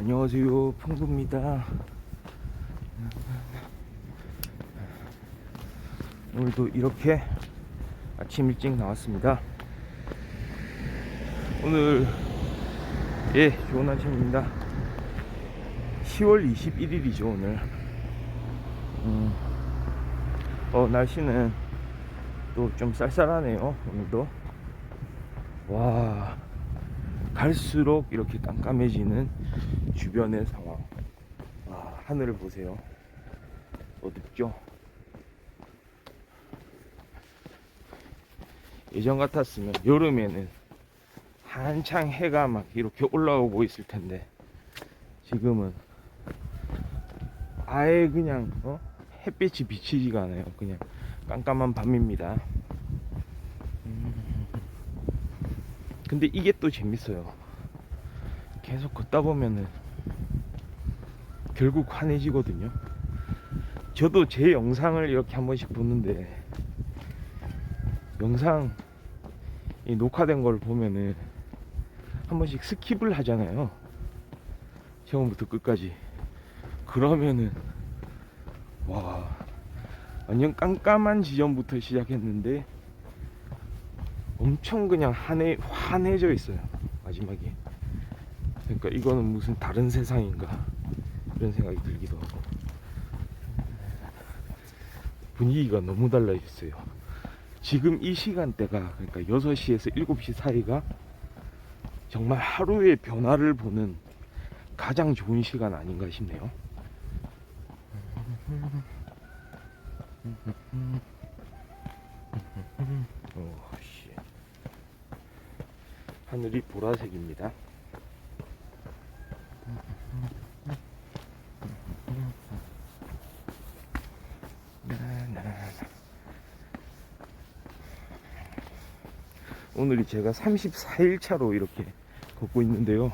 안녕하세요, 풍부입니다. 오늘도 이렇게 아침 일찍 나왔습니다. 오늘 좋은 아침입니다. 10월 21일이죠 오늘. 날씨는 또 좀 쌀쌀하네요 오늘도. 와, 갈수록 이렇게 깜깜해지는 주변의 상황. 하늘을 보세요. 어둡죠? 예전 같았으면 여름에는 한창 해가 막 이렇게 올라오고 있을 텐데 지금은 아예 그냥 햇빛이 비치지가 않아요. 그냥 깜깜한 밤입니다. 근데 이게 또 재밌어요. 계속 걷다 보면은 결국 환해지거든요. 저도 제 영상을 이렇게 한 번씩 보는데 영상 이 녹화된 걸 보면은 한 번씩 스킵을 하잖아요. 처음부터 끝까지. 그러면은 와, 완전 깜깜한 지점부터 시작했는데 엄청 그냥 환해져 있어요 마지막에. 그러니까 이거는 무슨 다른 세상인가 이런 생각이 들기도 하고, 분위기가 너무 달라졌어요. 지금 이 시간대가, 그러니까 6시에서 7시 사이가 정말 하루의 변화를 보는 가장 좋은 시간 아닌가 싶네요. 하늘이 보라색입니다. 오늘이 제가 34일 차로 이렇게 걷고 있는데요.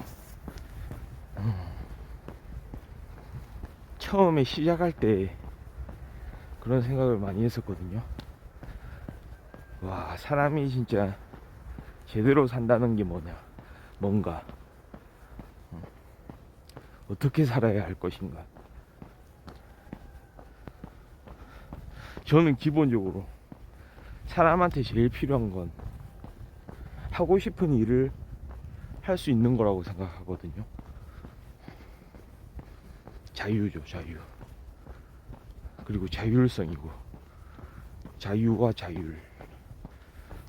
처음에 시작할 때 그런 생각을 많이 했었거든요. 와, 사람이 진짜 제대로 산다는 게 뭔가 어떻게 살아야 할 것인가. 저는 기본적으로 사람한테 제일 필요한 건 하고 싶은 일을 할 수 있는 거라고 생각하거든요. 자유죠, 자유. 그리고 자율성이고, 자유와 자율.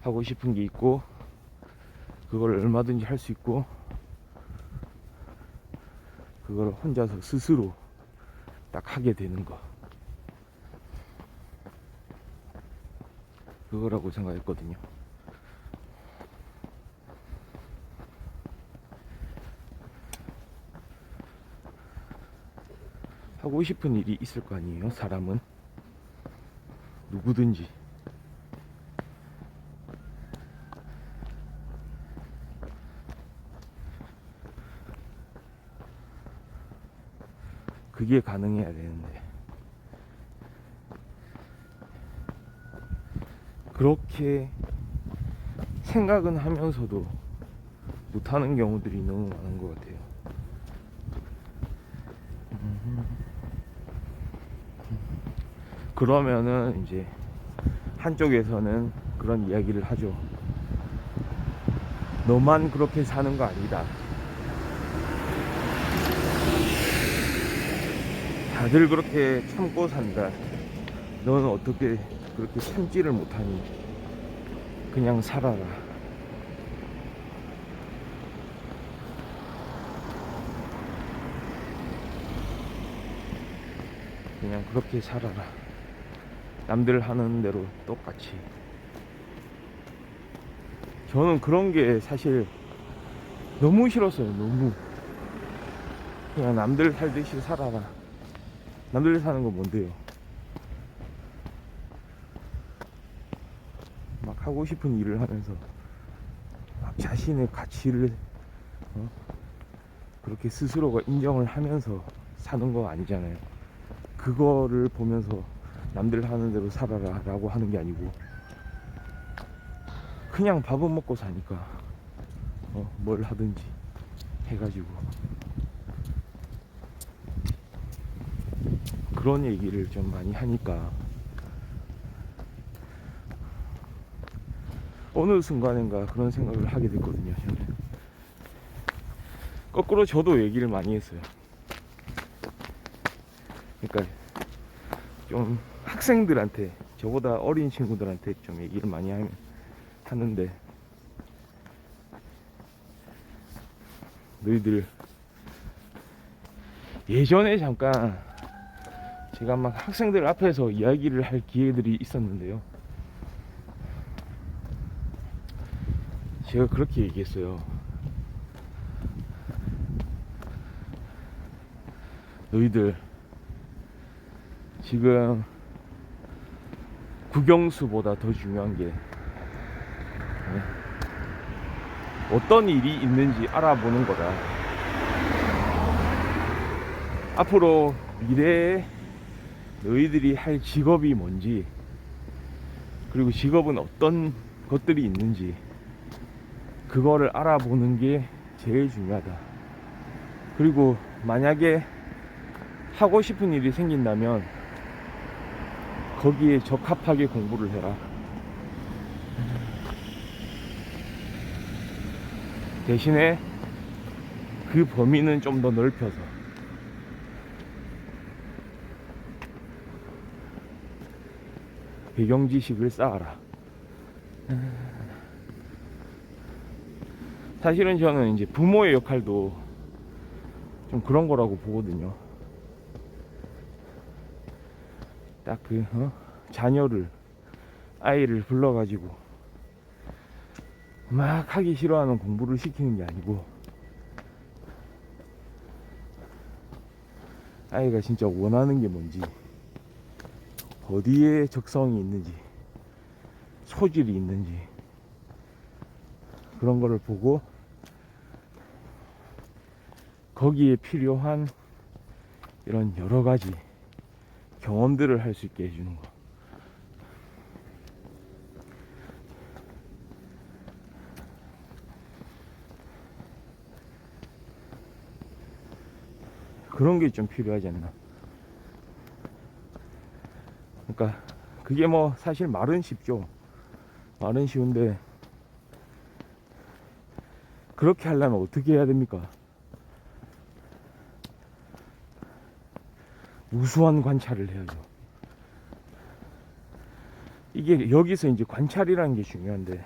하고 싶은 게 있고 그걸 얼마든지 할 수 있고, 그걸 혼자서 스스로 딱 하게 되는 거, 그거라고 생각했거든요. 하고 싶은 일이 있을 거 아니에요, 사람은. 누구든지. 그게 가능해야 되는데 그렇게 생각은 하면서도 못하는 경우들이 너무 많은 것 같아요. 그러면은 이제 한쪽에서는 그런 이야기를 하죠. 너만 그렇게 사는 거 아니다. 다들 그렇게 참고 산다. 너는 어떻게 그렇게 참지를 못하니? 그냥 살아라. 그냥 그렇게 살아라. 남들 하는 대로 똑같이. 저는 그런 게 사실 너무 싫었어요. 너무. 그냥 남들 살듯이 살아라. 남들 사는 건 뭔데요? 막 하고 싶은 일을 하면서 막 자신의 가치를 그렇게 스스로가 인정을 하면서 사는 거 아니잖아요. 그거를 보면서 남들 하는 대로 살아라 라고 하는 게 아니고, 그냥 밥은 먹고 사니까 뭘 하든지 해가지고 그런 얘기를 좀 많이 하니까 어느 순간인가 그런 생각을 하게 됐거든요. 저는 거꾸로 저도 얘기를 많이 했어요. 그러니까 좀 학생들한테, 저보다 어린 친구들한테 좀 얘기를 많이 하는데, 너희들 예전에 잠깐 제가 막 학생들 앞에서 이야기를 할 기회들이 있었는데요, 제가 그렇게 얘기했어요. 너희들 지금 국영수보다 더 중요한 게 어떤 일이 있는지 알아보는 거다. 앞으로 미래에 너희들이 할 직업이 뭔지, 그리고 직업은 어떤 것들이 있는지, 그거를 알아보는 게 제일 중요하다. 그리고 만약에 하고 싶은 일이 생긴다면 거기에 적합하게 공부를 해라. 대신에 그 범위는 좀 더 넓혀서 배경 지식을 쌓아라. 사실은 저는 이제 부모의 역할도 좀 그런 거라고 보거든요. 딱 자녀를, 아이를 불러가지고 막 하기 싫어하는 공부를 시키는 게 아니고, 아이가 진짜 원하는 게 뭔지, 어디에 적성이 있는지, 소질이 있는지, 그런 거를 보고 거기에 필요한 이런 여러 가지 경험들을 할 수 있게 해주는 거. 그런 게 좀 필요하지 않나. 그러니까 그게 뭐 사실 말은 쉽죠. 말은 쉬운데 그렇게 하려면 어떻게 해야 됩니까? 우수한 관찰을 해야죠. 이게 여기서 이제 관찰이라는 게 중요한데,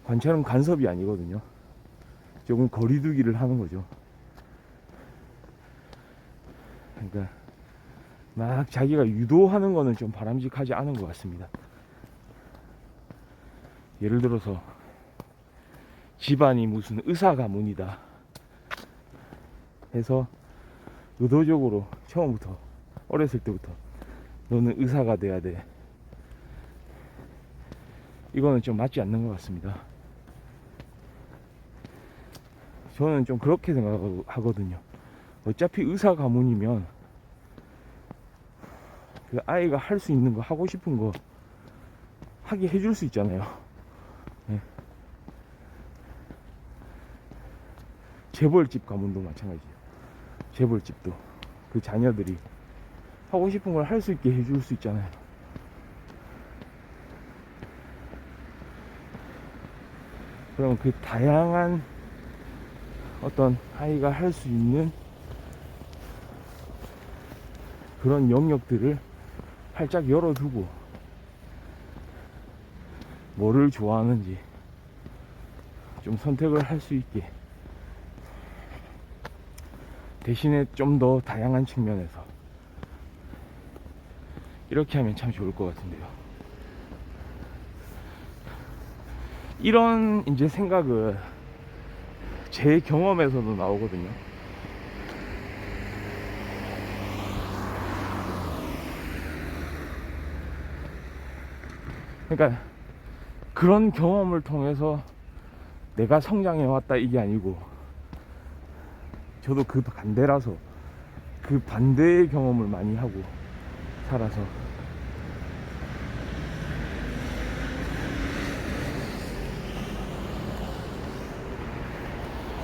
관찰은 간섭이 아니거든요. 조금 거리두기를 하는 거죠. 그러니까 막 자기가 유도하는 거는 좀 바람직하지 않은 것 같습니다. 예를 들어서 집안이 무슨 의사 가문이다 해서 의도적으로 처음부터, 어렸을 때부터 너는 의사가 돼야 돼, 이거는 좀 맞지 않는 것 같습니다. 저는 좀 그렇게 생각하거든요. 어차피 의사 가문이면 그 아이가 할 수 있는 거, 하고 싶은 거 하게 해줄 수 있잖아요. 네. 재벌집 가문도 마찬가지예요. 재벌집도 그 자녀들이 하고 싶은 걸 할 수 있게 해줄 수 있잖아요. 그럼 그 다양한 어떤 아이가 할 수 있는 그런 영역들을 활짝 열어두고, 뭐를 좋아하는지 좀 선택을 할 수 있게, 대신에 좀 더 다양한 측면에서 이렇게 하면 참 좋을 것 같은데요. 이런 이제 생각을 제 경험에서도 나오거든요. 그러니까 그런 경험을 통해서 내가 성장해 왔다 이게 아니고, 저도 그 반대라서 그 반대의 경험을 많이 하고 살아서,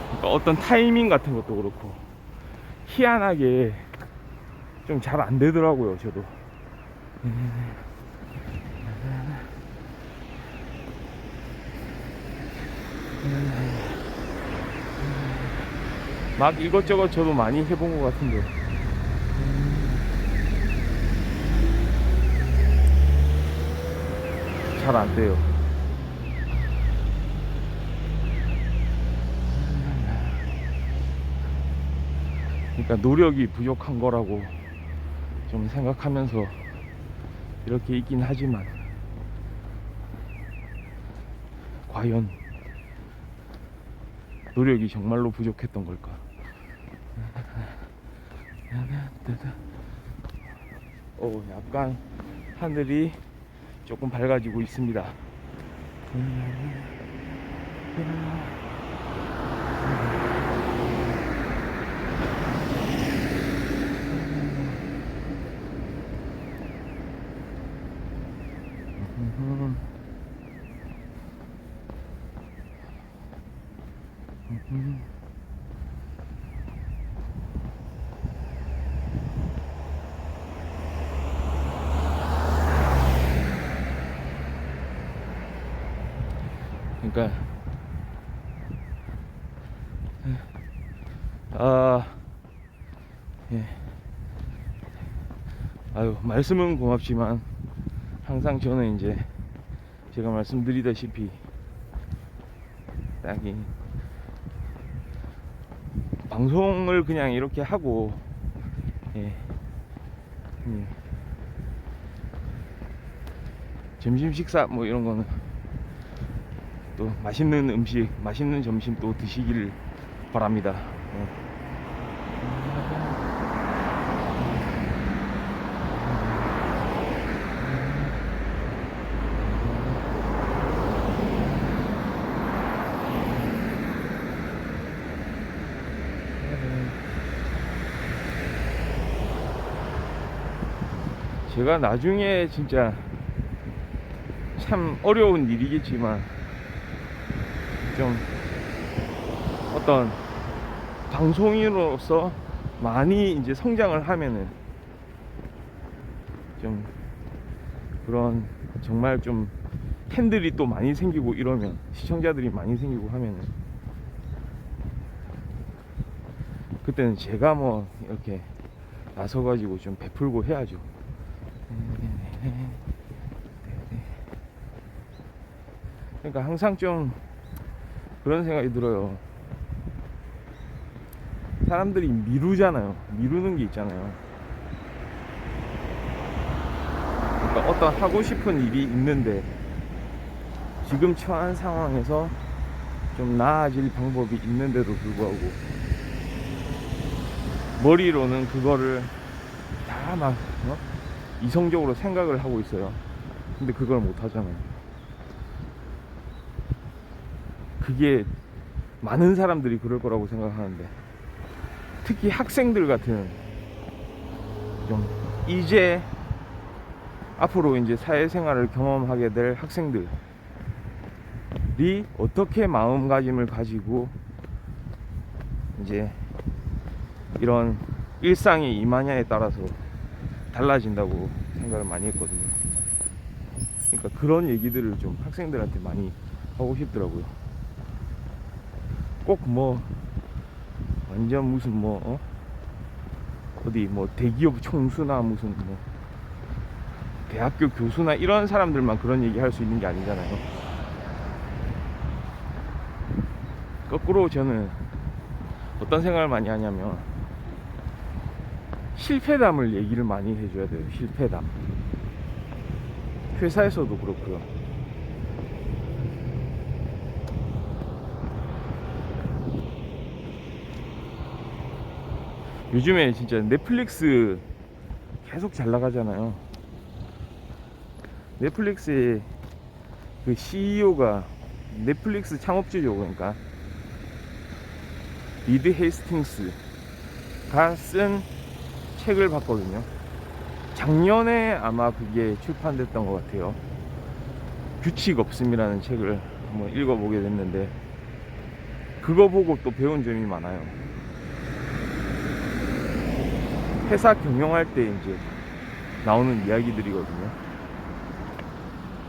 그러니까 어떤 타이밍 같은 것도 그렇고, 희한하게 좀 잘 안 되더라고요, 저도. 막 이것저것 저도 많이 해본 것 같은데 잘 안 돼요. 그러니까 노력이 부족한 거라고 좀 생각하면서 이렇게 있긴 하지만, 과연 노력이 정말로 부족했던 걸까? 약간 하늘이 조금 밝아지고 있습니다. 그러니까 예. 아유, 말씀은 고맙지만 항상 저는 이제 제가 말씀드리다시피 딱히 방송을 그냥 이렇게 하고, 예. 점심 식사 뭐 이런 거는 또 맛있는 음식, 맛있는 점심 또 드시기를 바랍니다. 제가 나중에 진짜 참 어려운 일이겠지만 좀 어떤 방송인으로서 많이 이제 성장을 하면은 좀 그런 정말 좀 팬들이 또 많이 생기고 이러면, 시청자들이 많이 생기고 하면은 그때는 제가 뭐 이렇게 나서가지고 좀 베풀고 해야죠. 그러니까 항상 좀 그런 생각이 들어요. 사람들이 미루잖아요. 미루는 게 있잖아요. 그러니까 어떤 하고 싶은 일이 있는데 지금 처한 상황에서 좀 나아질 방법이 있는데도 불구하고 머리로는 그거를 다 막 이성적으로 생각을 하고 있어요. 근데 그걸 못 하잖아요. 그게 많은 사람들이 그럴 거라고 생각하는데, 특히 학생들 같은 좀 이제 앞으로 이제 사회생활을 경험하게 될 학생들이 어떻게 마음가짐을 가지고 이제 이런 일상이 임하냐에 따라서 달라진다고 생각을 많이 했거든요. 그러니까 그런 얘기들을 좀 학생들한테 많이 하고 싶더라고요. 꼭 뭐 완전 무슨 뭐 어디 뭐 대기업 총수나 무슨 뭐 대학교 교수나 이런 사람들만 그런 얘기 할 수 있는 게 아니잖아요. 거꾸로 저는 어떤 생각을 많이 하냐면, 실패담을 얘기를 많이 해줘야 돼요. 실패담. 회사에서도 그렇고요. 요즘에 진짜 넷플릭스 계속 잘 나가잖아요. 넷플릭스의 그 CEO가 넷플릭스 창업주죠. 그러니까 리드 헤이스팅스가 쓴 책을 봤거든요. 작년에 아마 그게 출판됐던 것 같아요. 규칙 없음이라는 책을 한번 읽어보게 됐는데, 그거 보고 또 배운 점이 많아요. 회사 경영할 때 이제 나오는 이야기들이거든요.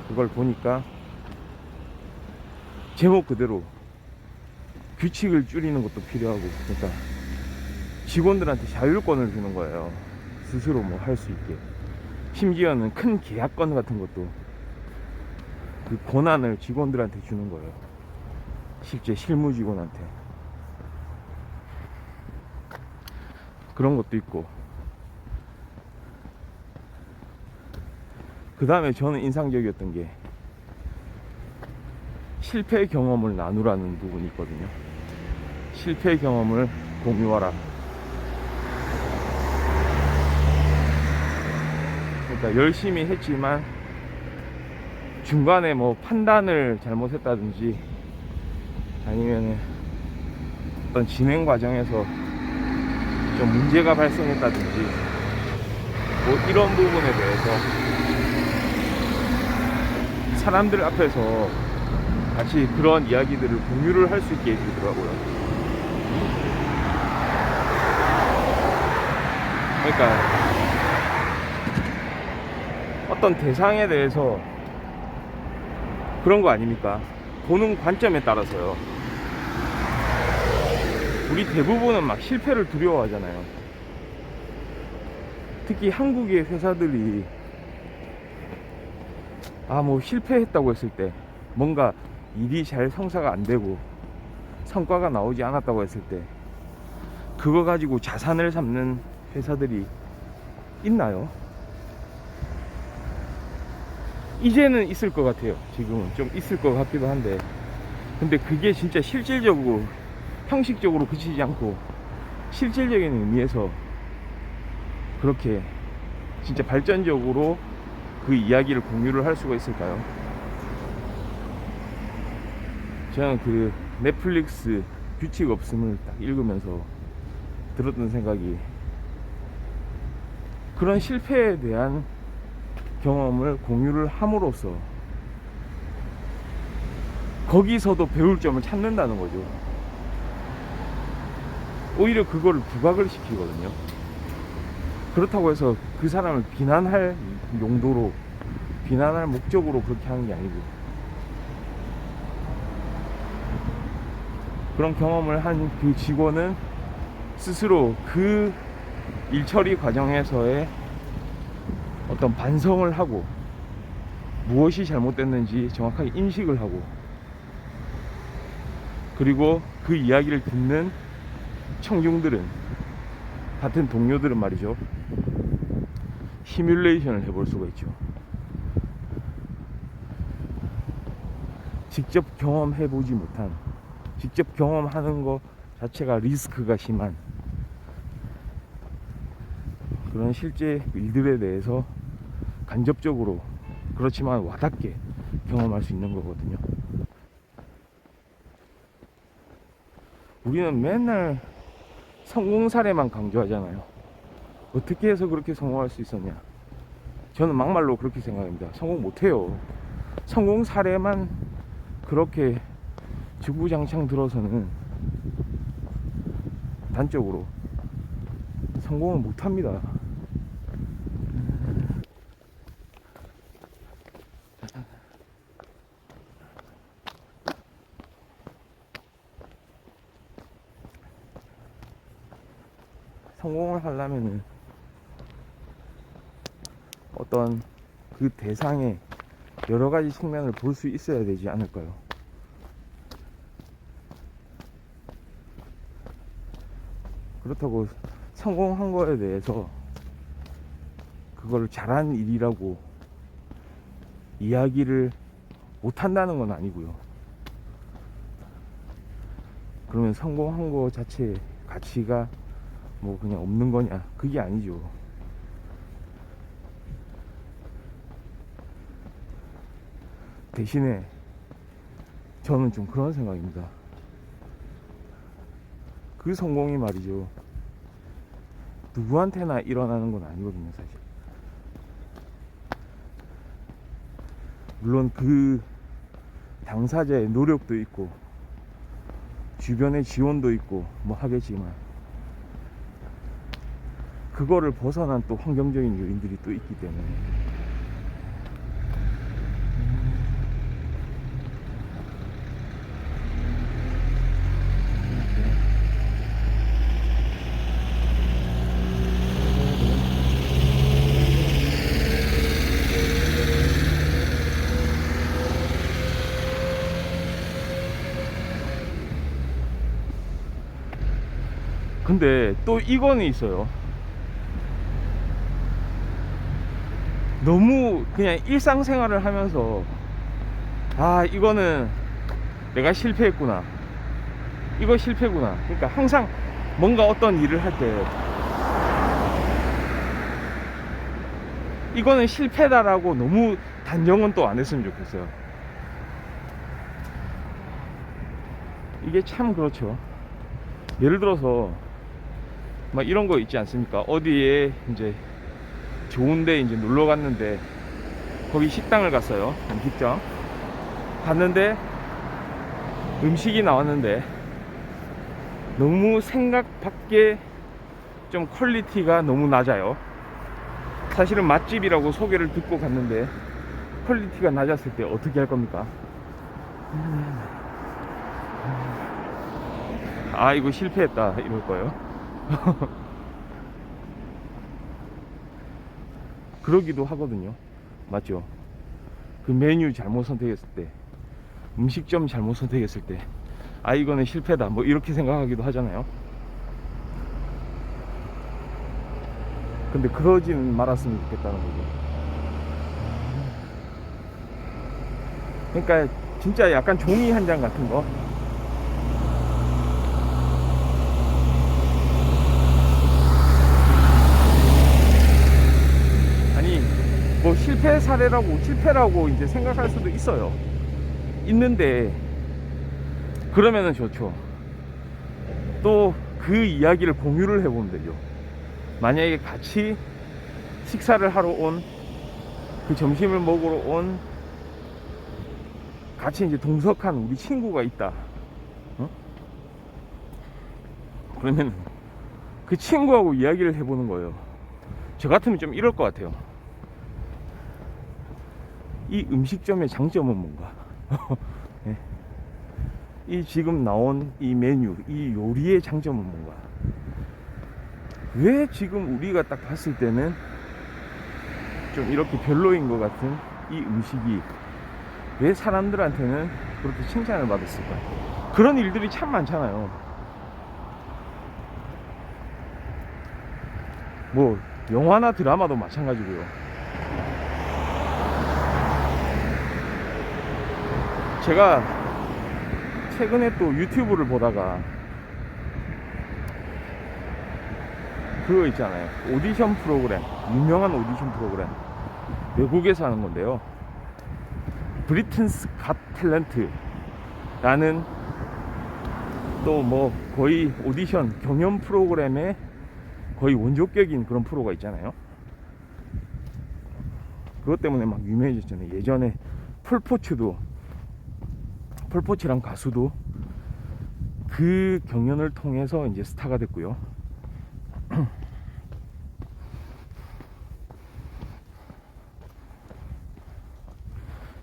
그걸 보니까 제목 그대로 규칙을 줄이는 것도 필요하고, 그러니까 직원들한테 자율권을 주는 거예요. 스스로 뭐 할 수 있게. 심지어는 큰 계약권 같은 것도 그 권한을 직원들한테 주는 거예요. 실제 실무 직원한테. 그런 것도 있고, 그 다음에 저는 인상적이었던 게 실패 경험을 나누라는 부분이 있거든요. 실패 경험을 공유하라. 그러니까 열심히 했지만 중간에 뭐 판단을 잘못했다든지 아니면 어떤 진행 과정에서 좀 문제가 발생했다든지 뭐 이런 부분에 대해서 사람들 앞에서 같이 그런 이야기들을 공유를 할 수 있게 해주더라고요. 그러니까 어떤 대상에 대해서 그런 거 아닙니까? 보는 관점에 따라서요. 우리 대부분은 막 실패를 두려워하잖아요. 특히 한국의 회사들이 뭐 실패했다고 했을 때, 뭔가 일이 잘 성사가 안 되고 성과가 나오지 않았다고 했을 때 그거 가지고 자산을 삼는 회사들이 있나요? 이제는 있을 것 같아요. 지금은 좀 있을 것 같기도 한데, 근데 그게 진짜 실질적으로 형식적으로 그치지 않고 실질적인 의미에서 그렇게 진짜 발전적으로 그 이야기를 공유를 할 수가 있을까요? 저는 그 넷플릭스 규칙 없음을 딱 읽으면서 들었던 생각이, 그런 실패에 대한 경험을 공유를 함으로써 거기서도 배울 점을 찾는다는 거죠. 오히려 그거를 부각을 시키거든요. 그렇다고 해서 그 사람을 비난할 용도로, 비난할 목적으로 그렇게 하는 게 아니고, 그런 경험을 한 그 직원은 스스로 그 일처리 과정에서의 어떤 반성을 하고 무엇이 잘못됐는지 정확하게 인식을 하고, 그리고 그 이야기를 듣는 청중들은, 같은 동료들은 말이죠, 시뮬레이션을 해볼 수가 있죠. 직접 경험해보지 못한, 직접 경험하는 것 자체가 리스크가 심한 그런 실제 일들에 대해서 간접적으로, 그렇지만 와닿게 경험할 수 있는 거거든요. 우리는 맨날 성공 사례만 강조하잖아요. 어떻게 해서 그렇게 성공할 수 있었냐. 저는 막말로 그렇게 생각합니다. 성공 못해요. 성공 사례만 그렇게 주구장창 들어서는 단적으로 성공을 못합니다. 성공을 하려면은 어떤 그 대상의 여러 가지 측면을 볼 수 있어야 되지 않을까요? 그렇다고 성공한 거에 대해서 그걸 잘한 일이라고 이야기를 못한다는 건 아니고요. 그러면 성공한 거 자체의 가치가 뭐 그냥 없는 거냐? 그게 아니죠. 대신에 저는 좀 그런 생각입니다. 그 성공이 말이죠, 누구한테나 일어나는 건 아니거든요, 사실. 물론 그 당사자의 노력도 있고 주변의 지원도 있고 뭐 하겠지만, 그거를 벗어난 또 환경적인 요인들이 또 있기 때문에. 근데 또 이거는 있어요. 너무 그냥 일상생활을 하면서 아 이거는 내가 실패했구나, 이거 실패구나. 그러니까 항상 뭔가 어떤 일을 할 때 이거는 실패다라고 너무 단정은 또 안 했으면 좋겠어요. 이게 참 그렇죠. 예를 들어서 막 이런 거 있지 않습니까? 어디에 이제 좋은데 이제 놀러 갔는데 거기 식당을 갔어요. 음식점 갔는데 음식이 나왔는데 너무 생각 밖에 좀 퀄리티가 너무 낮아요. 사실은 맛집이라고 소개를 듣고 갔는데 퀄리티가 낮았을 때 어떻게 할 겁니까? 아 이거 실패했다 이럴 거예요. 그러기도 하거든요. 맞죠? 그 메뉴 잘못 선택했을 때, 음식점 잘못 선택했을 때, 아 이거는 실패다 뭐 이렇게 생각하기도 하잖아요. 근데 그러지는 말았으면 좋겠다는 거죠. 그러니까 진짜 약간 종이 한 장 같은 거, 아니 뭐 실패 사례라고 실패라고 이제 생각할 수도 있어요. 있는데 그러면은 좋죠. 또 그 이야기를 공유를 해보면 되죠. 만약에 같이 식사를 하러 온, 그 점심을 먹으러 온 같이 이제 동석한 우리 친구가 있다. 어? 그러면 그 친구하고 이야기를 해보는 거예요. 저 같으면 좀 이럴 것 같아요. 이 음식점의 장점은 뭔가? 네. 이 지금 나온 이 메뉴, 이 요리의 장점은 뭔가? 왜 지금 우리가 딱 봤을 때는 좀 이렇게 별로인 것 같은 이 음식이 왜 사람들한테는 그렇게 칭찬을 받았을까? 그런 일들이 참 많잖아요. 뭐 영화나 드라마도 마찬가지고요. 제가 최근에 또 유튜브를 보다가 그거 있잖아요. 오디션 프로그램, 유명한 오디션 프로그램, 외국에서 하는 건데요. 브리튼스 갓 탤런트라는 또 뭐 거의 오디션 경연 프로그램의 거의 원조격인 그런 프로가 있잖아요. 그것 때문에 막 유명해졌잖아요. 예전에 폴포츠랑 가수도 그 경연을 통해서 이제 스타가 됐고요.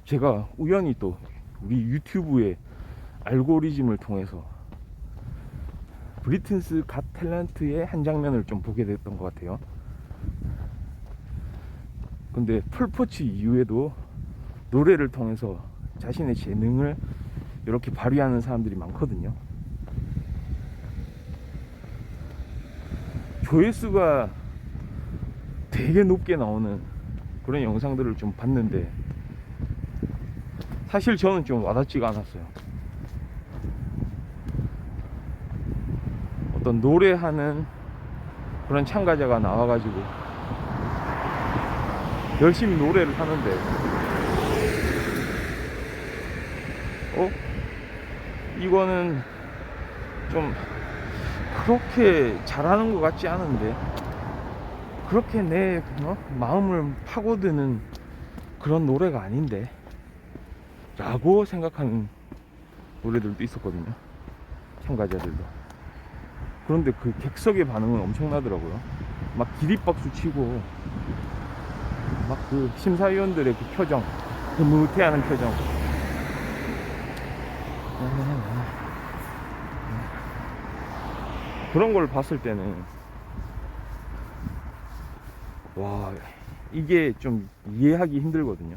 제가 우연히 또 우리 유튜브의 알고리즘을 통해서 브리튼스 갓 탤런트의 한 장면을 좀 보게 됐던 것 같아요. 근데 풀포츠 이후에도 노래를 통해서 자신의 재능을 이렇게 발휘하는 사람들이 많거든요. 조회수가 되게 높게 나오는 그런 영상들을 좀 봤는데 사실 저는 좀 와닿지가 않았어요. 어떤 노래하는 그런 참가자가 나와가지고 열심히 노래를 하는데 이거는 좀 그렇게 잘하는 것 같지 않은데, 그렇게 내 마음을 파고드는 그런 노래가 아닌데 라고 생각하는 노래들도 있었거든요. 참가자들도. 그런데 그 객석의 반응은 엄청나더라고요. 막 기립박수 치고 막 그 심사위원들의 그 표정, 그 무태하는 표정. 그런 걸 봤을 때는 와, 이게 좀 이해하기 힘들거든요.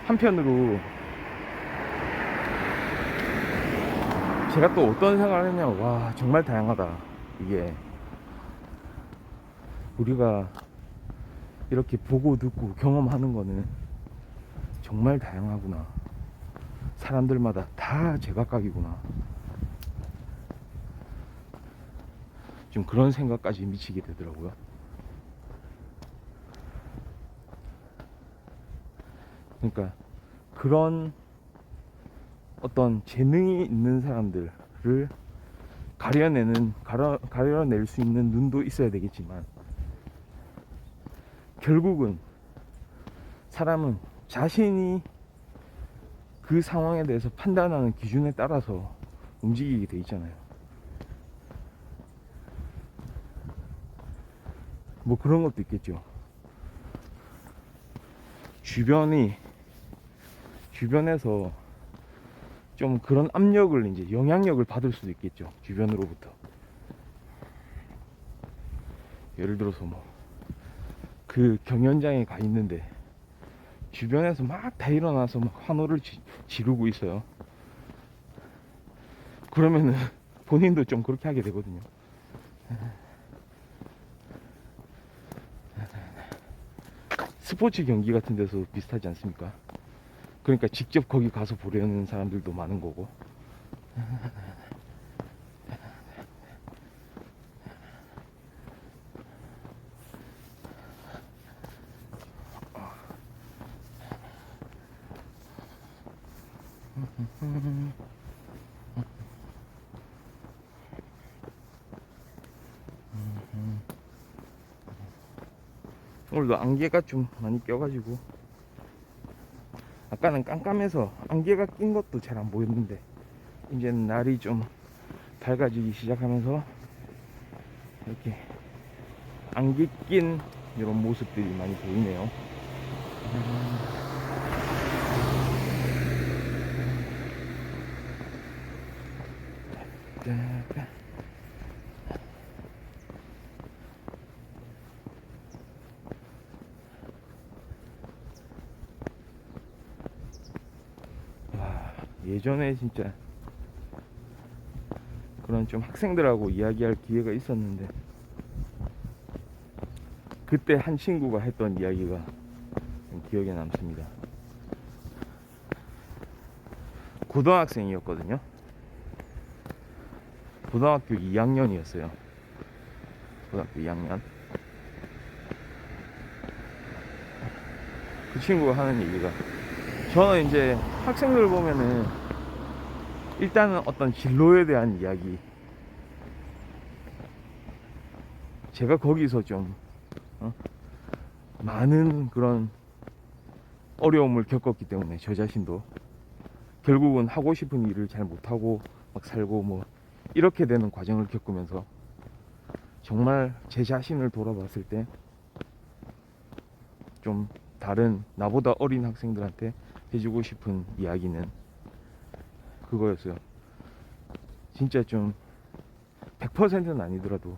한편으로 제가 또 어떤 생각을 했냐면, 와, 정말 다양하다. 이게 우리가 이렇게 보고 듣고 경험하는 거는 정말 다양하구나. 사람들마다 다 제각각이구나. 좀 그런 생각까지 미치게 되더라고요. 그러니까 그런 어떤 재능이 있는 사람들을 가려낼 수 있는 눈도 있어야 되겠지만, 결국은 사람은 자신이 그 상황에 대해서 판단하는 기준에 따라서 움직이게 돼 있잖아요. 뭐 그런 것도 있겠죠. 주변에서 좀 그런 압력을, 이제 영향력을 받을 수도 있겠죠. 주변으로부터. 예를 들어서 뭐 그 경연장에 가 있는데 주변에서 막 다 일어나서 막 환호를 지르고 있어요. 그러면은 본인도 좀 그렇게 하게 되거든요. 스포츠 경기 같은 데서 비슷하지 않습니까? 그러니까 직접 거기 가서 보려는 사람들도 많은 거고. 오늘도 안개가 좀 많이 껴가지고, 아까는 깜깜해서 안개가 낀 것도 잘 안 보였는데, 이제는 날이 좀 밝아지기 시작하면서 이렇게 안개 낀 이런 모습들이 많이 보이네요. 와, 예전에 진짜 그런 좀 학생들하고 이야기할 기회가 있었는데, 그때 한 친구가 했던 이야기가 좀 기억에 남습니다. 고등학생이었거든요. 고등학교 2학년이었어요. 고등학교 2학년. 그 친구가 하는 얘기가, 저는 이제 학생들 보면은 일단은 어떤 진로에 대한 이야기, 제가 거기서 좀 많은 그런 어려움을 겪었기 때문에, 저 자신도 결국은 하고 싶은 일을 잘 못하고 막 살고 뭐 이렇게 되는 과정을 겪으면서, 정말 제 자신을 돌아봤을 때 좀 다른 나보다 어린 학생들한테 해주고 싶은 이야기는 그거였어요. 진짜 좀 100%는 아니더라도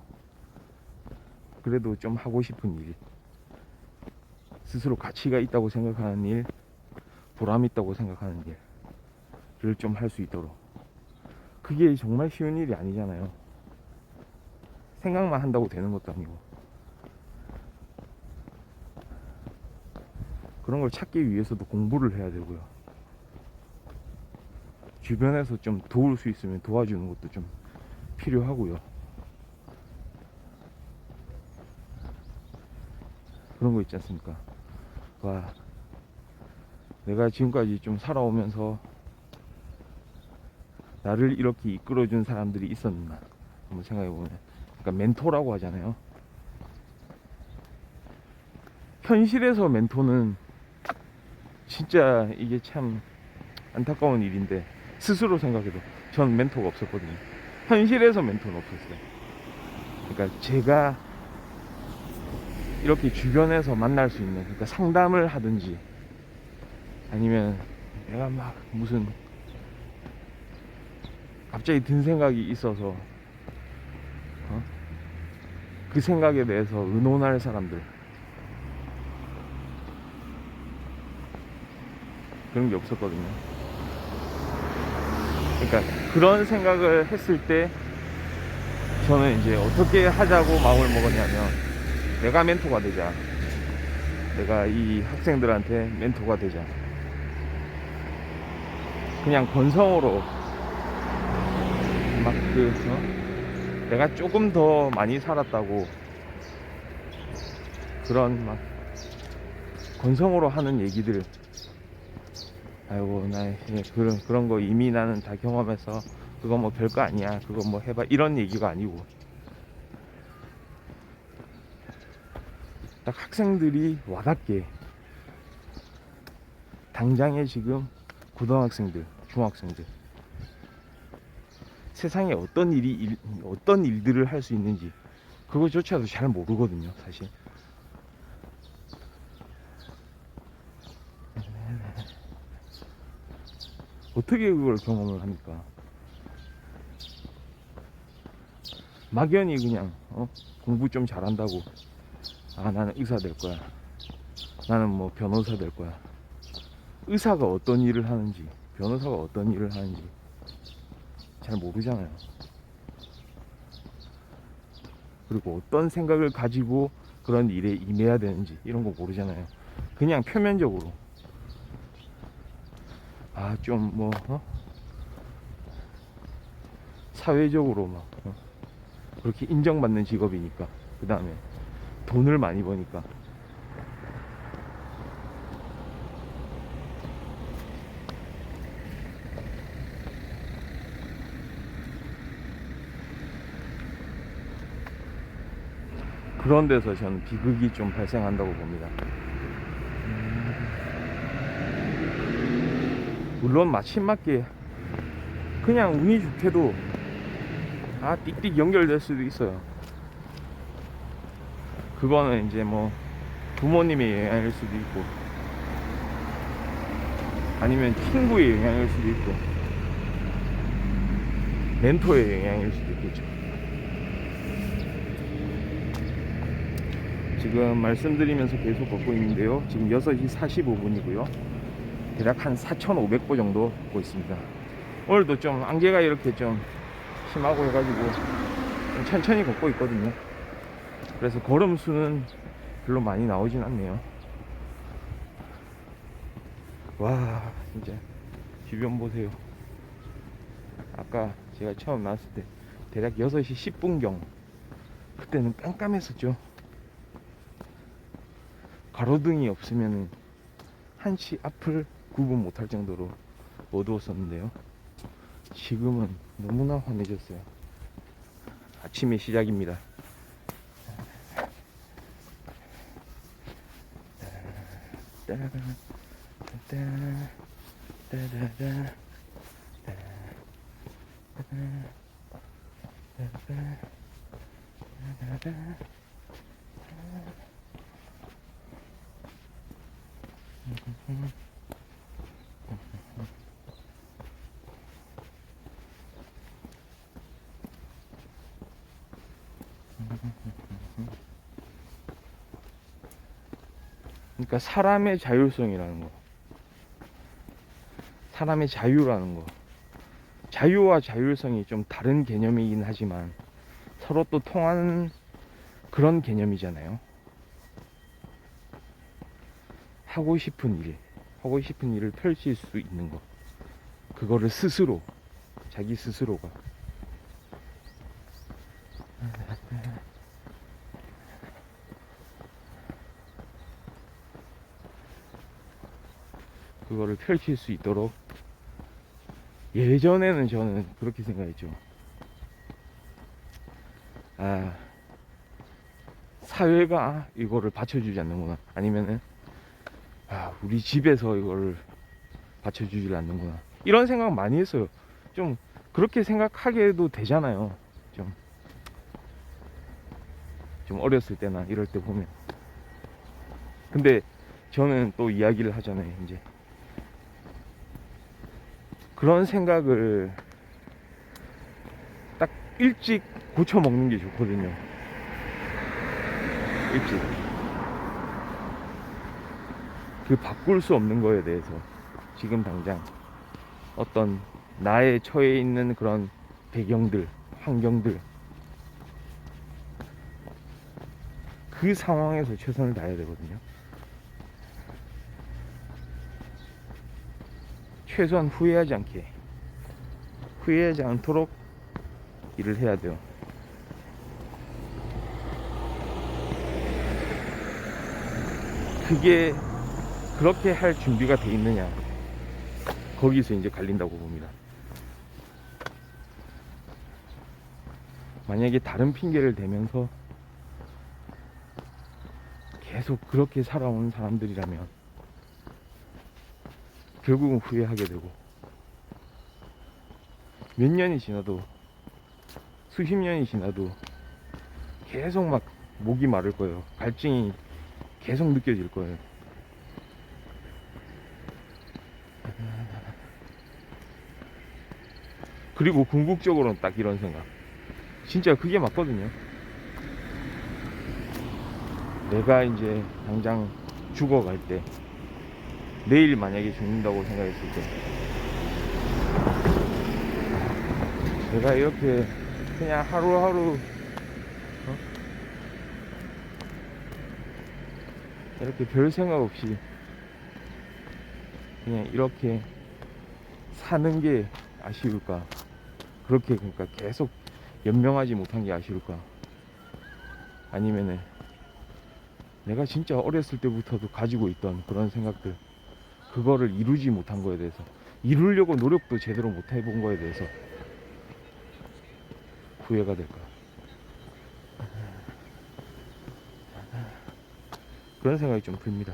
그래도 좀 하고 싶은 일, 스스로 가치가 있다고 생각하는 일, 보람 있다고 생각하는 일을 좀 할 수 있도록. 그게 정말 쉬운 일이 아니잖아요. 생각만 한다고 되는 것도 아니고. 그런 걸 찾기 위해서도 공부를 해야 되고요. 주변에서 좀 도울 수 있으면 도와주는 것도 좀 필요하고요. 그런 거 있지 않습니까? 와, 내가 지금까지 좀 살아오면서 나를 이렇게 이끌어준 사람들이 있었나 한번 생각해보면, 그러니까 멘토라고 하잖아요. 현실에서 멘토는 진짜 이게 참 안타까운 일인데, 스스로 생각해도 전 멘토가 없었거든요. 현실에서 멘토는 없었어요. 그러니까 제가 이렇게 주변에서 만날 수 있는, 그러니까 상담을 하든지 아니면 내가 막 무슨 갑자기 든 생각이 있어서 그 생각에 대해서 의논할 사람들, 그런 게 없었거든요. 그러니까 그런 생각을 했을 때 저는 이제 어떻게 하자고 마음을 먹었냐면, 내가 멘토가 되자, 내가 이 학생들한테 멘토가 되자, 그냥 건성으로 막 내가 조금 더 많이 살았다고 그런 막 건성으로 하는 얘기들, 아이고 나 그런 거 이미 나는 다 경험해서 그거 뭐 별거 아니야, 그거 뭐 해봐, 이런 얘기가 아니고, 딱 학생들이 와닿게, 당장에 지금 고등학생들, 중학생들, 세상에 어떤 일들을 할 수 있는지 그거조차도 잘 모르거든요, 사실. 어떻게 그걸 경험을 합니까? 막연히 그냥 공부 좀 잘한다고, 아 나는 의사 될 거야, 나는 뭐 변호사 될 거야. 의사가 어떤 일을 하는지, 변호사가 어떤 일을 하는지 잘 모르잖아요. 그리고 어떤 생각을 가지고 그런 일에 임해야 되는지 이런 거 모르잖아요. 그냥 표면적으로 좀 뭐 사회적으로 막 그렇게 인정받는 직업이니까, 그 다음에 돈을 많이 버니까, 그런 데서 저는 비극이 좀 발생한다고 봅니다. 물론 마침맞게 그냥 운이 좋게도 띡띡 연결될 수도 있어요. 그거는 이제 뭐 부모님의 영향일 수도 있고, 아니면 친구의 영향일 수도 있고, 멘토의 영향일 수도 있겠죠. 지금 말씀드리면서 계속 걷고 있는데요, 지금 6시 45분이고요 대략 한 4,500보 정도 걷고 있습니다. 오늘도 좀 안개가 이렇게 좀 심하고 해가지고 좀 천천히 걷고 있거든요. 그래서 걸음 수는 별로 많이 나오진 않네요. 와 진짜 주변 보세요. 아까 제가 처음 나왔을 때 대략 6시 10분경, 그때는 깜깜했었죠. 가로등이 없으면 한치 앞을 구분 못할 정도로 어두웠었는데요, 지금은 너무나 환해졌어요. 아침의 시작입니다. 그러니까 사람의 자율성이라는 거, 사람의 자유라는 거, 자유와 자율성이 좀 다른 개념이긴 하지만 서로 또 통하는 그런 개념이잖아요. 하고 싶은 일을 펼칠 수 있는 거, 그거를 스스로, 자기 스스로가 그거를 펼칠 수 있도록, 예전에는 저는 그렇게 생각했죠. 사회가 이거를 받쳐주지 않는구나, 아니면은 우리 집에서 이거를 받쳐주질 않는구나, 이런 생각 많이 했어요. 좀 그렇게 생각하게도 되잖아요. 좀, 좀 어렸을 때나 이럴 때 보면. 근데 저는 또 이야기를 하잖아요. 이제 그런 생각을 딱 일찍 고쳐 먹는 게 좋거든요. 일찍. 그 바꿀 수 없는 거에 대해서 지금 당장 어떤 나의 처해 있는 그런 배경들, 환경들, 그 상황에서 최선을 다해야 되거든요. 최소한 후회하지 않게, 후회하지 않도록 일을 해야 돼요. 그게 그렇게 할 준비가 돼 있느냐, 거기서 이제 갈린다고 봅니다. 만약에 다른 핑계를 대면서 계속 그렇게 살아온 사람들이라면 결국은 후회하게 되고, 몇 년이 지나도, 수십 년이 지나도 계속 막 목이 마를 거예요. 갈증이 계속 느껴질 거예요. 그리고 궁극적으로는 딱 이런 생각, 진짜 그게 맞거든요. 내가 이제 당장 죽어갈 때, 내일 만약에 죽는다고 생각했을 때, 내가 이렇게 그냥 하루하루 이렇게 별 생각 없이 그냥 이렇게 사는 게 아쉬울까? 그렇게 그러니까 계속 연명하지 못한 게 아쉬울까? 아니면은 내가 진짜 어렸을 때부터도 가지고 있던 그런 생각들, 그거를 이루지 못한 거에 대해서, 이루려고 노력도 제대로 못 해본 거에 대해서 후회가 될까? 그런 생각이 좀 듭니다.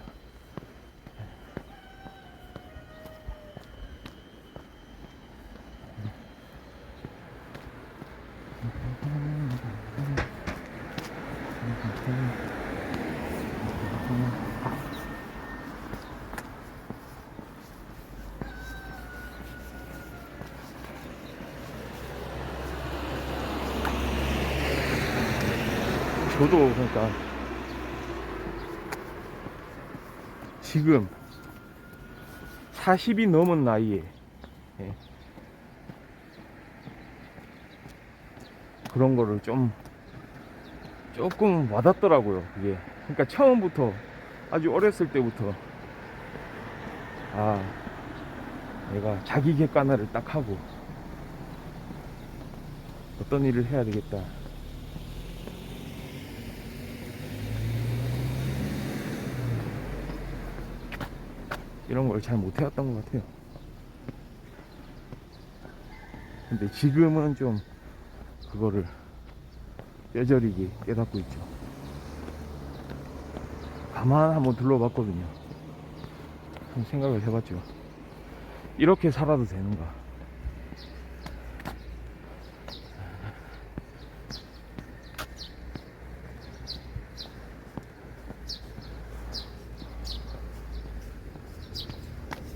저도 그러니까 지금 40이 넘은 나이에, 예, 그런 거를 조금 와닿더라고요. 그게 그러니까 처음부터, 아주 어렸을 때부터, 아, 내가 자기 객관화를 딱 하고 어떤 일을 해야 되겠다, 이런 걸 잘 못해왔던 것 같아요. 근데 지금은 좀 그거를 뼈저리게 깨닫고 있죠. 가만 한번 둘러봤거든요. 한번 생각을 해봤죠. 이렇게 살아도 되는가?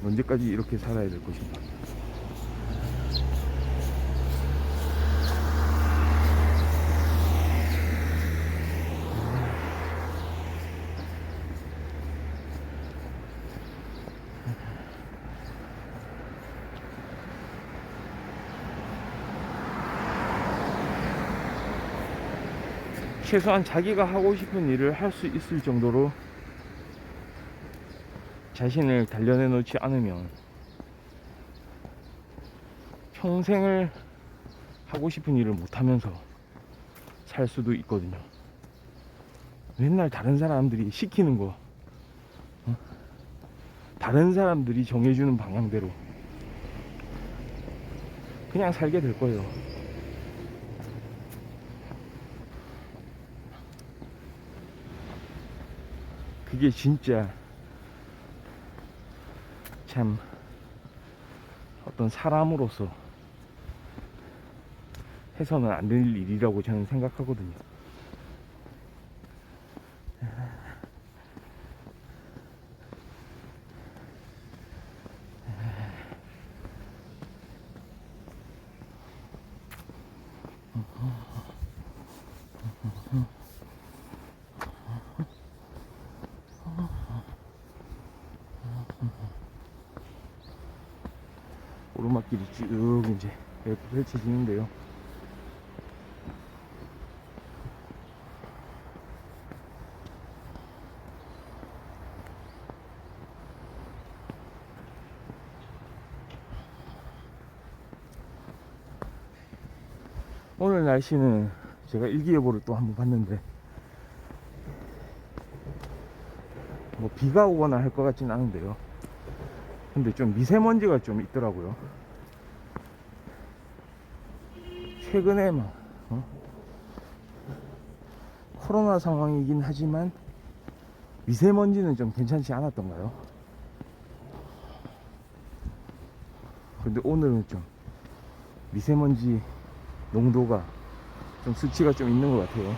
언제까지 이렇게 살아야 될 것인가? 최소한 자기가 하고 싶은 일을 할 수 있을 정도로 자신을 단련해 놓지 않으면 평생을 하고 싶은 일을 못하면서 살 수도 있거든요. 맨날 다른 사람들이 시키는 거, 다른 사람들이 정해주는 방향대로 그냥 살게 될 거예요. 그게 진짜 참 어떤 사람으로서 해서는 안 될 일이라고 저는 생각하거든요. 오르막길이 쭉 이제 이렇게 펼쳐지는데요. 오늘 날씨는 제가 일기예보를 또 한번 봤는데 뭐 비가 오거나 할 것 같진 않은데요. 근데 좀 미세먼지가 좀 있더라고요. 최근에 막 코로나 상황이긴 하지만 미세먼지는 좀 괜찮지 않았던가요? 근데 오늘은 좀 미세먼지 농도가 좀 수치가 좀 있는 것 같아요.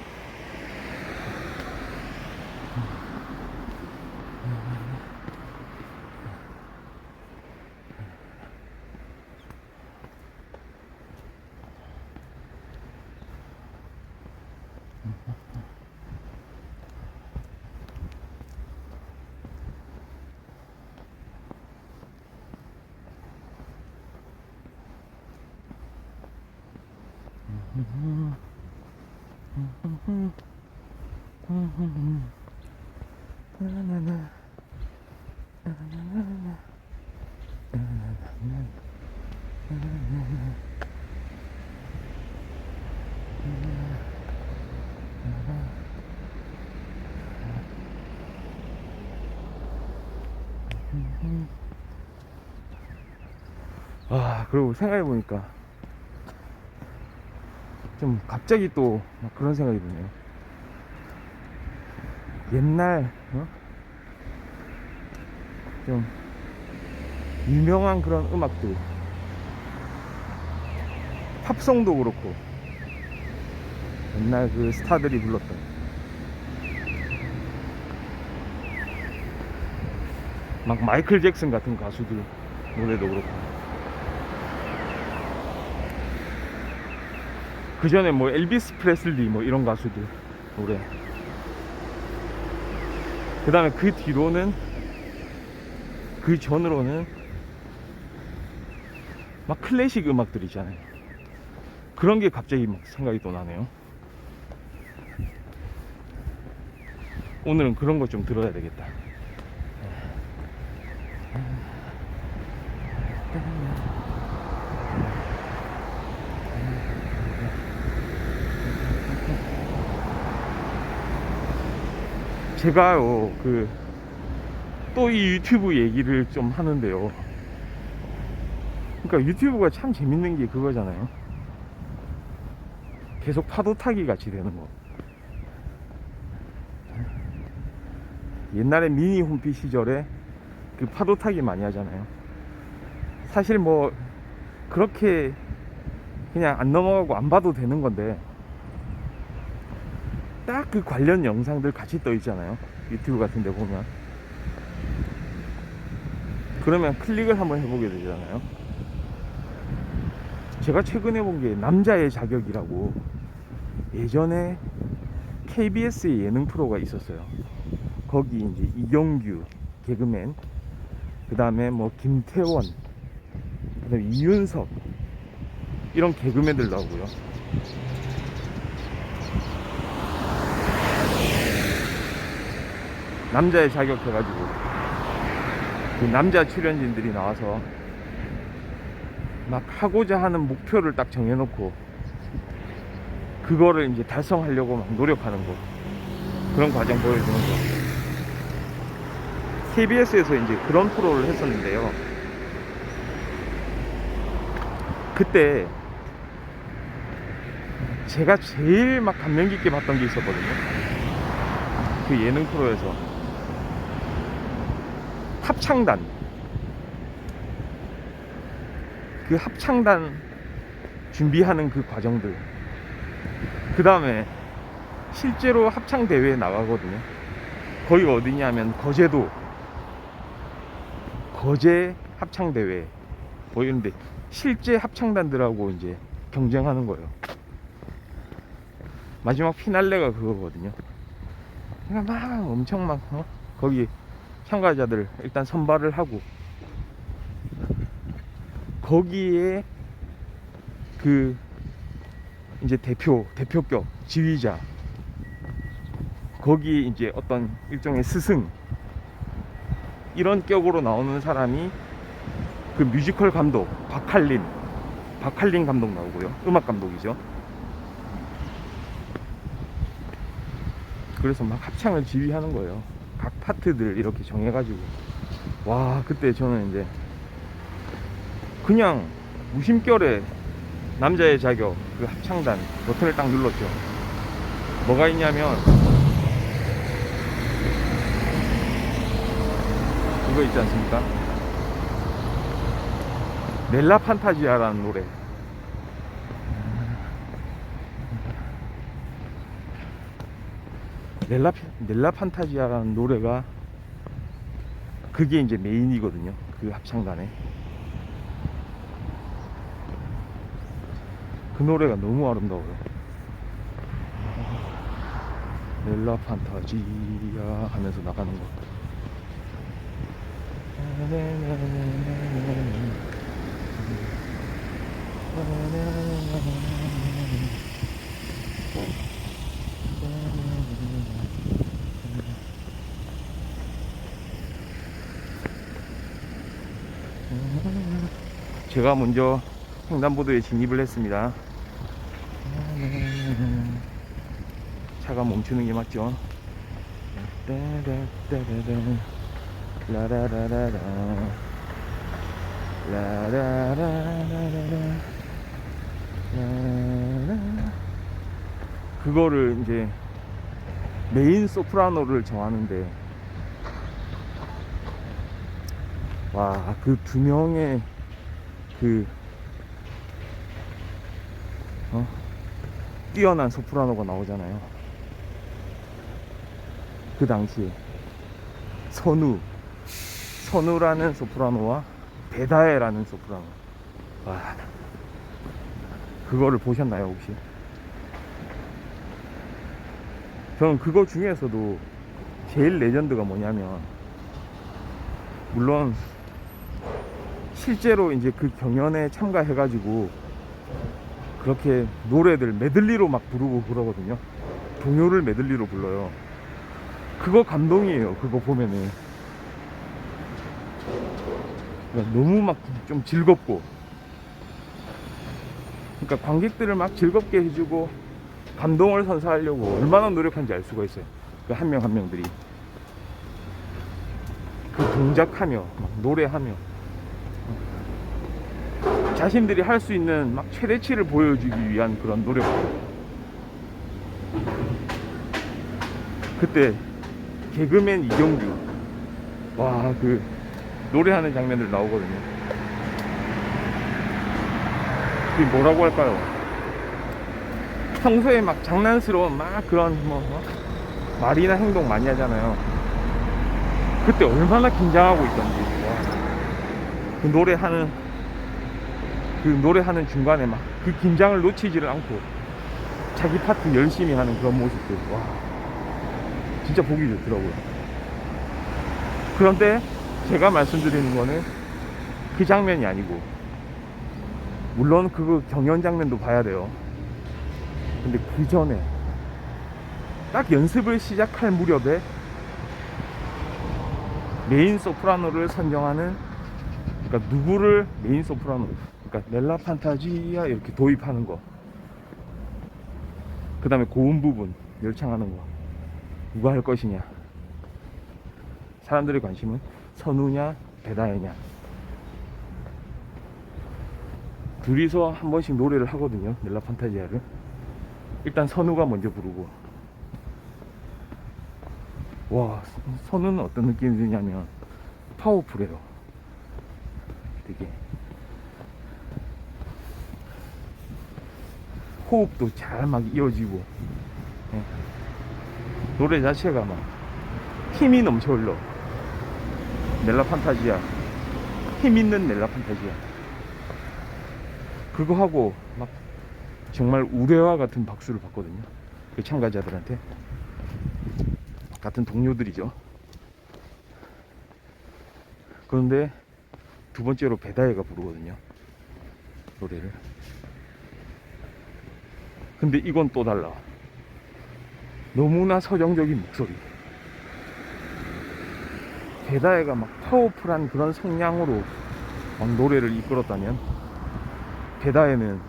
아, 그리고 생각해보니까 좀 갑자기 또 막 그런 생각이 드네요. 옛날 좀 유명한 그런 음악들, 팝송도 그렇고 옛날 그 스타들이 불렀던 막 마이클 잭슨 같은 가수들 노래도 그렇고, 그 전에 뭐 엘비스 프레슬리 뭐 이런 가수들 노래, 그 다음에 그 뒤로는, 그 전으로는 막 클래식 음악들 있잖아요. 그런 게 갑자기 막 생각이 또 나네요. 오늘은 그런 거 좀 들어야 되겠다. 제가요, 또 이 유튜브 얘기를 좀 하는데요. 그러니까 유튜브가 참 재밌는 게 그거잖아요. 계속 파도 타기 같이 되는 거. 옛날에 미니 홈피 시절에 그 파도 타기 많이 하잖아요. 사실 뭐 그렇게 그냥 안 넘어가고 안 봐도 되는 건데, 딱 그 관련 영상들 같이 떠 있잖아요, 유튜브 같은 데 보면. 그러면 클릭을 한번 해보게 되잖아요. 제가 최근에 본 게 남자의 자격이라고, 예전에 KBS의 예능 프로가 있었어요. 거기 이제 이경규 개그맨, 그 다음에 뭐 김태원, 그 다음에 이윤석, 이런 개그맨들 나오고요. 남자의 자격 해가지고 그 남자 출연진들이 나와서 막 하고자 하는 목표를 딱 정해놓고 그거를 이제 달성하려고 막 노력하는 거, 그런 과정 보여주는 거. KBS에서 이제 그런 프로를 했었는데요. 그때 제가 제일 막 감명 깊게 봤던 게 있었거든요. 그 예능 프로에서 합창단, 그 합창단 준비하는 그 과정들, 그 다음에 실제로 합창 대회에 나가거든요. 거기가 어디냐면 거제도 거제 합창 대회 뭐 이런데 실제 합창단들하고 이제 경쟁하는 거예요. 마지막 피날레가 그거거든요. 그러니까 막 엄청 막 거기 참가자들 일단 선발을 하고 거기에 그 이제 대표격 지휘자, 거기 이제 어떤 일종의 스승 이런 격으로 나오는 사람이 그 뮤지컬 감독 박할린 감독 나오고요. 음악 감독이죠. 그래서 막 합창을 지휘하는 거예요. 각 파트들 이렇게 정해가지고. 와, 그때 저는 이제 그냥 무심결에 남자의 자격 그 합창단 버튼을 딱 눌렀죠. 뭐가 있냐면 그거 있지 않습니까? 넬라 판타지아라는 노래. 넬라 판타지아라는 노래가 그게 이제 메인이거든요. 그 합창단에. 그 노래가 너무 아름다워요. 넬라 판타지아 하면서 나가는 거. 제가 먼저 횡단보도에 진입을 했습니다. 차가 멈추는 게 맞죠? 라라라라라 라라라라라 그거를 이제 메인 소프라노를 정하는데, 와, 그 두 명의 그 뛰어난 소프라노가 나오잖아요. 그 당시에 선우라는 소프라노와 베다에라는 소프라노. 와, 그거를 보셨나요 혹시? 저는 그거 중에서도 제일 레전드가 뭐냐면, 물론 실제로 이제 그 경연에 참가해가지고 그렇게 노래들 메들리로 막 부르고 그러거든요. 동요를 메들리로 불러요. 그거 감동이에요. 그거 보면은. 그러니까 너무 막 좀 즐겁고, 그러니까 관객들을 막 즐겁게 해주고 감동을 선사하려고 얼마나 노력한지 알 수가 있어요. 그 한 명 한 명들이 그 동작하며 막 노래하며 자신들이 할 수 있는 막 최대치를 보여주기 위한 그런 노력들. 그때 개그맨 이경규, 와, 그 노래하는 장면들 나오거든요. 그게 뭐라고 할까요? 평소에 막 장난스러운 막 그런 말이나 행동 많이 하잖아요. 그때 얼마나 긴장하고 있던지. 와, 그 노래하는 중간에 막 그 긴장을 놓치지를 않고 자기 파트 열심히 하는 그런 모습들. 와, 진짜 보기 좋더라고요. 그런데 제가 말씀드리는 거는 그 장면이 아니고, 물론 그 경연 장면도 봐야 돼요. 근데 그 전에 딱 연습을 시작할 무렵에 메인 소프라노를 선정하는, 그러니까 누구를 메인 소프라노, 그러니까 넬라 판타지아 이렇게 도입하는 거, 그 다음에 고음 부분 열창하는 거 누가 할 것이냐. 사람들의 관심은 선우냐 베다에냐. 둘이서 한 번씩 노래를 하거든요. 넬라 판타지아를 일단 선우가 먼저 부르고, 와, 선우는 어떤 느낌이 드냐면 파워풀해요. 되게 호흡도 잘 막 이어지고, 예. 노래 자체가 막 힘이 넘쳐 흘러. 넬라 판타지아, 힘 있는 넬라 판타지아. 그거 하고 막 정말 우레와 같은 박수를 받거든요, 그 참가자들한테. 같은 동료들이죠. 그런데 두 번째로 배다혜가 부르거든요, 노래를. 근데 이건 또 달라. 너무나 서정적인 목소리. 배다혜가 막 파워풀한 그런 성량으로 막 노래를 이끌었다면, 배다혜는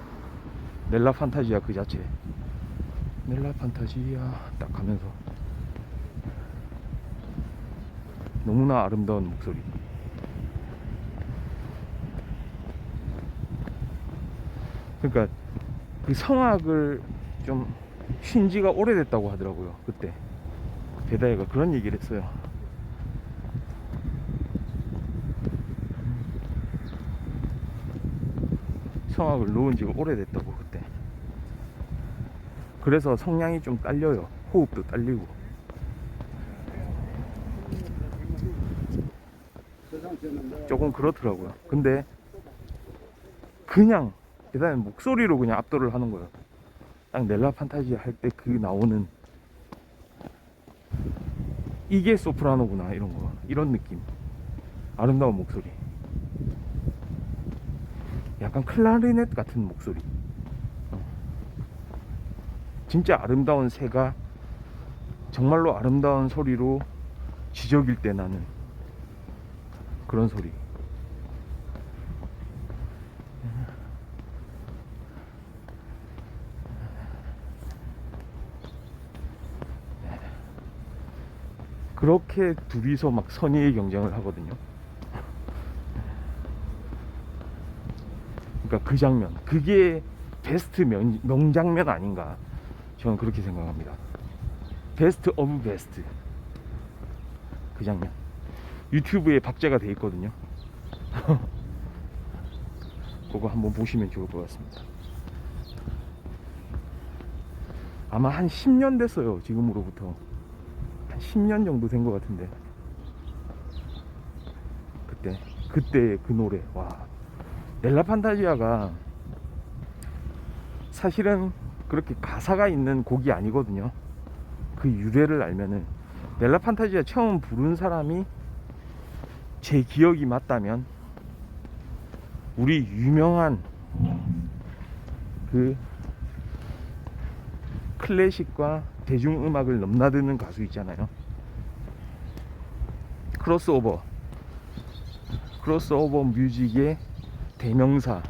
넬라 판타지아 그 자체. 넬라 판타지아 딱 하면서 너무나 아름다운 목소리. 그러니까 그 성악을 좀 쉰 지가 오래됐다고 하더라고요. 그때 배다혜가 그런 얘기를 했어요. 성악을 놓은 지가 오래됐다고 그때. 그래서 성량이 좀 딸려요. 호흡도 딸리고. 조금 그렇더라고요. 근데 그냥 배다혜 목소리로 그냥 압도를 하는 거예요. 딱 넬라 판타지아 할 때 그 나오는, 이게 소프라노구나, 이런 거, 이런 느낌. 아름다운 목소리. 약간 클라리넷 같은 목소리. 진짜 아름다운 새가 정말로 아름다운 소리로 지저길 때 나는 그런 소리. 그렇게 둘이서 막 선의의 경쟁을 하거든요. 그러니까 그 장면, 그게 베스트 명장면 아닌가, 저는 그렇게 생각합니다. 베스트 오브 베스트. 그 장면 유튜브에 박제가 돼 있거든요. 그거 한번 보시면 좋을 것 같습니다. 아마 한 10년 됐어요, 지금으로부터. 한 10년 정도 된 것 같은데, 그때 그 노래. 와, 넬라 판타지아가 사실은 그렇게 가사가 있는 곡이 아니거든요. 그 유래를 알면은, 넬라 판타지아 처음 부른 사람이 제 기억이 맞다면 우리 유명한 그 클래식과 대중음악을 넘나드는 가수 있잖아요. 크로스오버 뮤직의 대명사,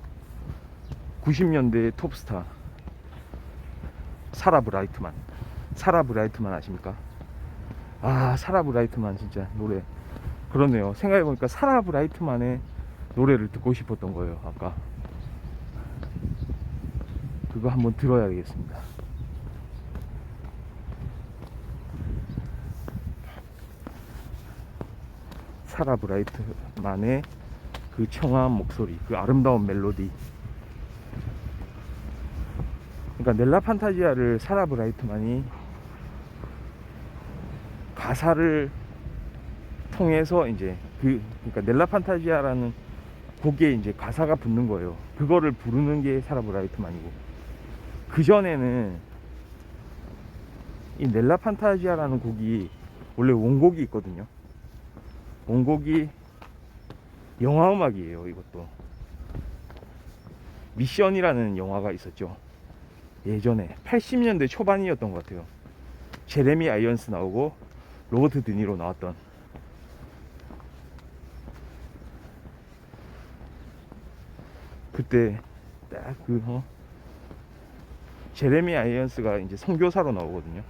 90년대의 톱스타 사라 브라이트만 아십니까? 아, 사라 브라이트만 진짜 노래. 그러네요, 생각해보니까 사라 브라이트만의 노래를 듣고 싶었던 거예요, 아까. 그거 한번 들어야 되겠습니다. 사라 브라이트만의 그 청아한 목소리, 그 아름다운 멜로디. 그러니까 넬라 판타지아를 사라 브라이트만이 가사를 통해서 이제 그러니까 넬라 판타지아라는 곡에 이제 가사가 붙는 거예요. 그거를 부르는 게 사라 브라이트만이고, 그 전에는 이 넬라 판타지아라는 곡이 원래 원곡이 있거든요. 원곡이 영화 음악이에요. 이것도 미션이라는 영화가 있었죠, 예전에 80년대 초반이었던 것 같아요. 제레미 아이언스 나오고 로버트 드니로 나왔던. 그때 딱 제레미 아이언스가 이제 선교사로 나오거든요.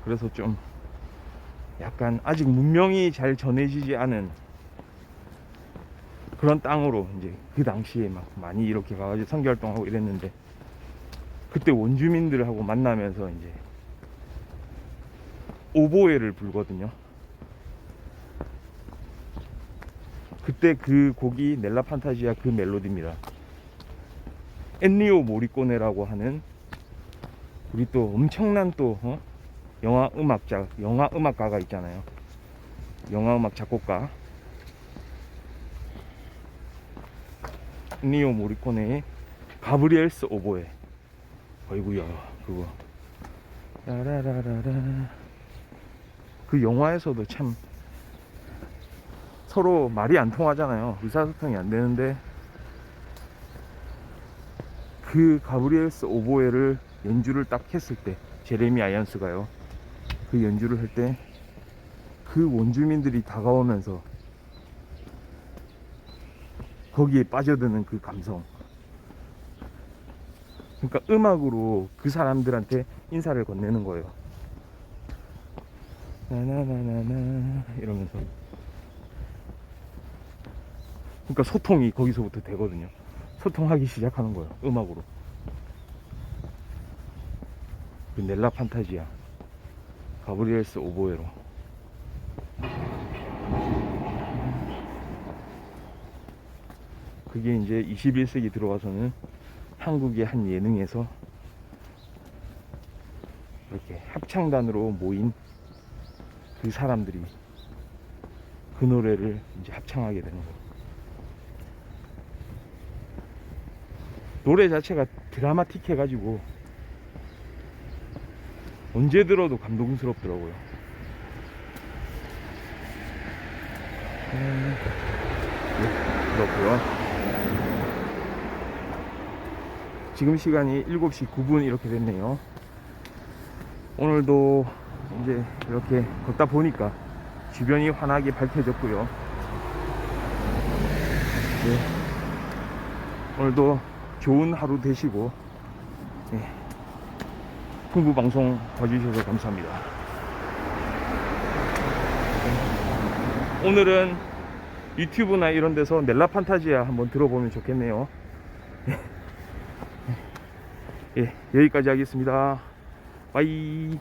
그래서 좀 약간 아직 문명이 잘 전해지지 않은 그런 땅으로 이제 그 당시에 막 많이 이렇게 가가지고 선교활동하고 이랬는데, 그때 원주민들하고 만나면서 이제 오보에를 불거든요. 그때 그 곡이 넬라 판타지아 그 멜로디입니다. 엔니오 모리꼬네라고 하는 우리 또 엄청난 또 영화 음악가가 있잖아요. 영화 음악 작곡가 엔니오 모리꼬네의 가브리엘스 오보에. 어이구야 그거 라라라라라. 그 영화에서도 참 서로 말이 안 통하잖아요. 의사소통이 안 되는데 그 가브리엘스 오보에를 연주를 딱 했을 때, 제레미 아이언스가요, 그 연주를 할 때 그 원주민들이 다가오면서 거기에 빠져드는 그 감성, 그러니까 음악으로 그 사람들한테 인사를 건네는 거예요. 나나나나나 이러면서. 그러니까 소통이 거기서부터 되거든요. 소통하기 시작하는 거예요, 음악으로. 그 넬라 판타지아 가브리엘스 오보에로. 그게 이제 21세기 들어와서는 한국의 한 예능에서 이렇게 합창단으로 모인 그 사람들이 그 노래를 이제 합창하게 되는 거예요. 노래 자체가 드라마틱 해가지고 언제 들어도 감동스럽더라고요. 그렇고요. 지금 시간이 7시 9분 이렇게 됐네요. 오늘도 이제 이렇게 걷다 보니까 주변이 환하게 밝혀졌고요. 네. 오늘도 좋은 하루 되시고, 네. 풍부방송 봐주셔서 감사합니다. 네. 오늘은 유튜브나 이런 데서 넬라 판타지아 한번 들어보면 좋겠네요. 예, 여기까지 하겠습니다. 빠이.